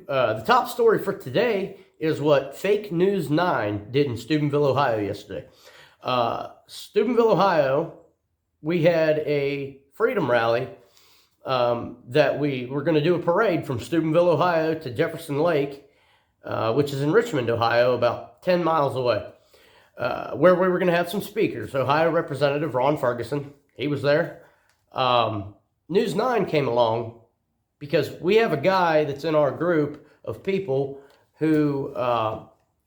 the top story for today is what Fake News 9 did in Steubenville, Ohio yesterday. Steubenville, Ohio, we had a freedom rally that we were going to do a parade from Steubenville, Ohio to Jefferson Lake, which is in Richmond, Ohio, about 10 miles away, where we were going to have some speakers. Ohio Representative Ron Ferguson, he was there. News 9 came along because we have a guy that's in our group of people who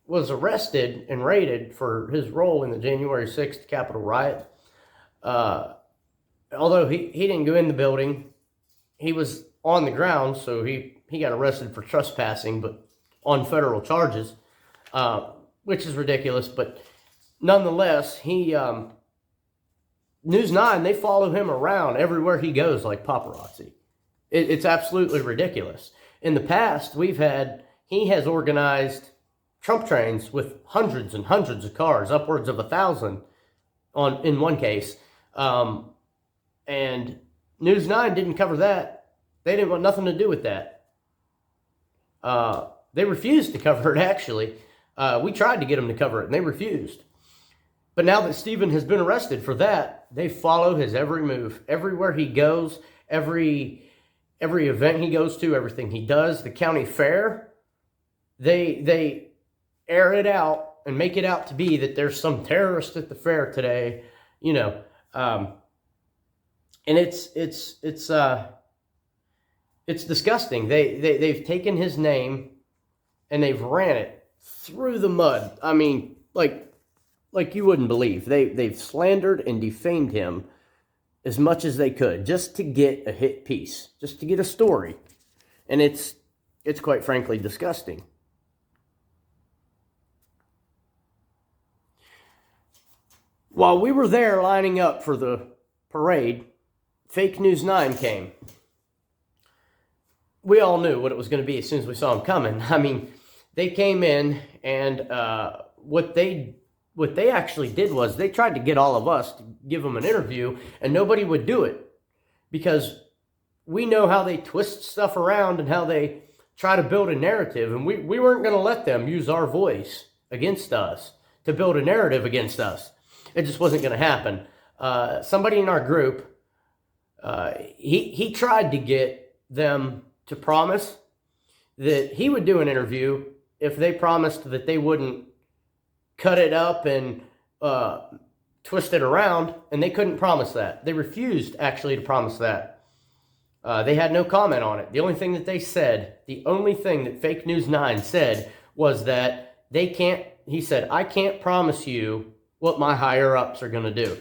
was arrested and raided for his role in the January 6th Capitol riot. Although he didn't go in the building, he was on the ground, so he got arrested for trespassing, but on federal charges, which is ridiculous. But nonetheless, News 9, they follow him around everywhere he goes like paparazzi. It's absolutely ridiculous. In the past, he has organized Trump trains with hundreds and hundreds of cars, upwards of 1,000 in one case. And News 9 didn't cover that. They didn't want nothing to do with that. They refused to cover it, actually. We tried to get them to cover it, and they refused. But now that Stephen has been arrested for that, they follow his every move. Everywhere he goes, every event he goes to, everything he does. The county fair, they air it out and make it out to be that there's some terrorist at the fair today, and it's disgusting. They've taken his name and they've ran it through the mud. I mean, like you wouldn't believe. They've slandered and defamed him as much as they could just to get a hit piece, just to get a story. And it's quite frankly disgusting. While we were there lining up for the parade, Fake News 9 came. We all knew what it was going to be as soon as we saw them coming. I mean, they came in, and what they actually did was they tried to get all of us to give them an interview, and nobody would do it because we know how they twist stuff around and how they try to build a narrative, and we weren't going to let them use our voice against us to build a narrative against us. It just wasn't going to happen. Somebody in our group, he tried to get them to promise that he would do an interview if they promised that they wouldn't cut it up and twist it around, and they couldn't promise that. They refused, actually, to promise that. They had no comment on it. The only thing that they said, the only thing that Fake News 9 said was that he said, I can't promise you what my higher-ups are going to do.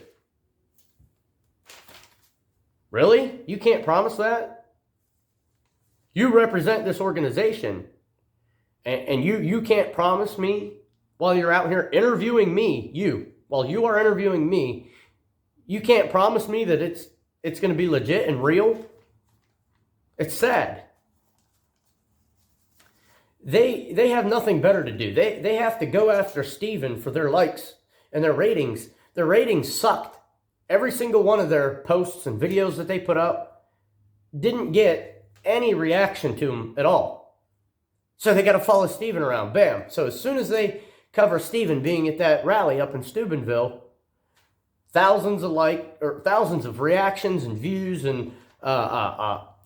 Really? You can't promise that? You represent this organization, and you can't promise me while you're out here interviewing me, while you are interviewing me, you can't promise me that it's going to be legit and real? It's sad. They have nothing better to do. They have to go after Stephen for their likes and their ratings. Their ratings sucked. Every single one of their posts and videos that they put up didn't get any reaction to them at all. So they got to follow Stephen around. Bam. So as soon as they cover Stephen being at that rally up in Steubenville, thousands of reactions and views and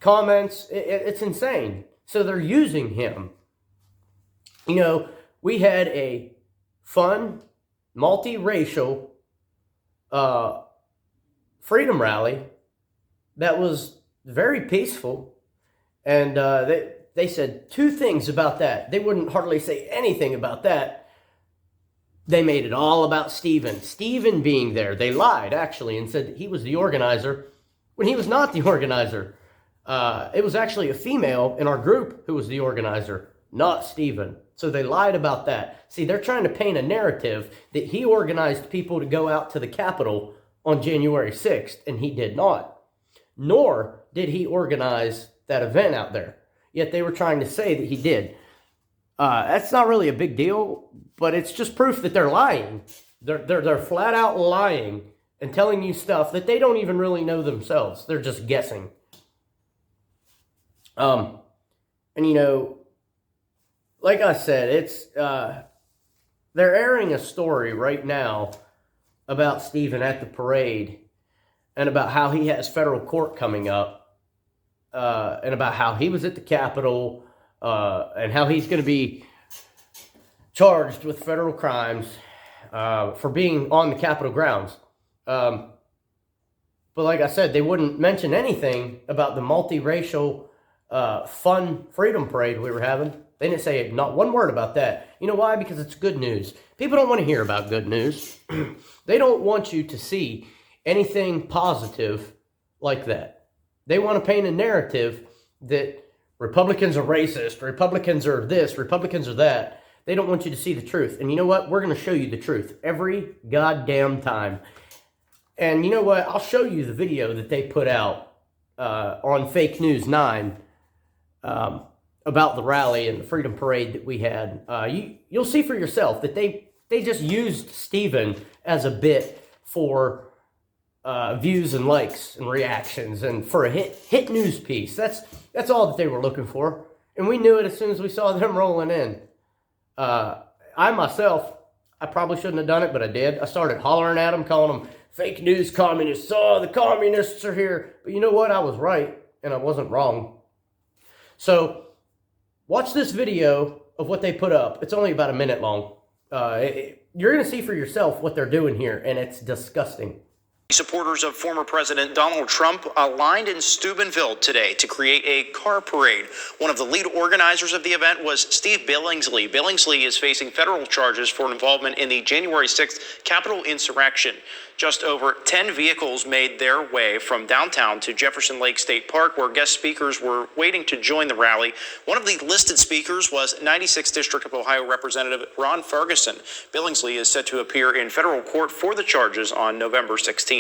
comments. It's insane. So they're using him. We had a fun, multiracial freedom rally that was very peaceful, and they said two things about that. They wouldn't hardly say anything about that. They made it all about Stephen being there. They lied, actually, and said that he was the organizer when he was not the organizer. It was actually a female in our group who was the organizer, not Stephen. So they lied about that. See, they're trying to paint a narrative that he organized people to go out to the Capitol on January 6th, and he did not. Nor did he organize that event out there. Yet they were trying to say that he did. That's not really a big deal, but it's just proof that they're lying. They're flat out lying and telling you stuff that they don't even really know themselves. They're just guessing. And like I said, it's they're airing a story right now about Stephen at the parade and about how he has federal court coming up, and about how he was at the Capitol, and how he's going to be charged with federal crimes for being on the Capitol grounds. But like I said, they wouldn't mention anything about the multiracial fun freedom parade we were having. They didn't say not one word about that. You know why? Because it's good news. People don't want to hear about good news. They don't want you to see anything positive like that. They want to paint a narrative that Republicans are racist, Republicans are this, Republicans are that. They don't want you to see the truth. And you know what? We're going to show you the truth every goddamn time. And you know what? I'll show you the video that they put out on Fake News 9 about the rally and the Freedom Parade that we had. You'll see for yourself that they just used Stephen as a bit for views and likes and reactions and for a hit news piece. That's all that they were looking for. And we knew it as soon as we saw them rolling in. I myself, I probably shouldn't have done it, but I did. I started hollering at them, calling them fake news communists. Oh, the communists are here. But you know what? I was right, and I wasn't wrong. So watch this video of what they put up. It's only about a minute long. You're going to see for yourself what they're doing here, and it's disgusting. Supporters of former President Donald Trump aligned in Steubenville today to create a car parade. One of the lead organizers of the event was Steve Billingsley. Billingsley is facing federal charges for involvement in the January 6th Capitol insurrection. Just over 10 vehicles made their way from downtown to Jefferson Lake State Park, where guest speakers were waiting to join the rally. One of the listed speakers was 96th District of Ohio Representative Ron Ferguson. Billingsley is set to appear in federal court for the charges on November 16th.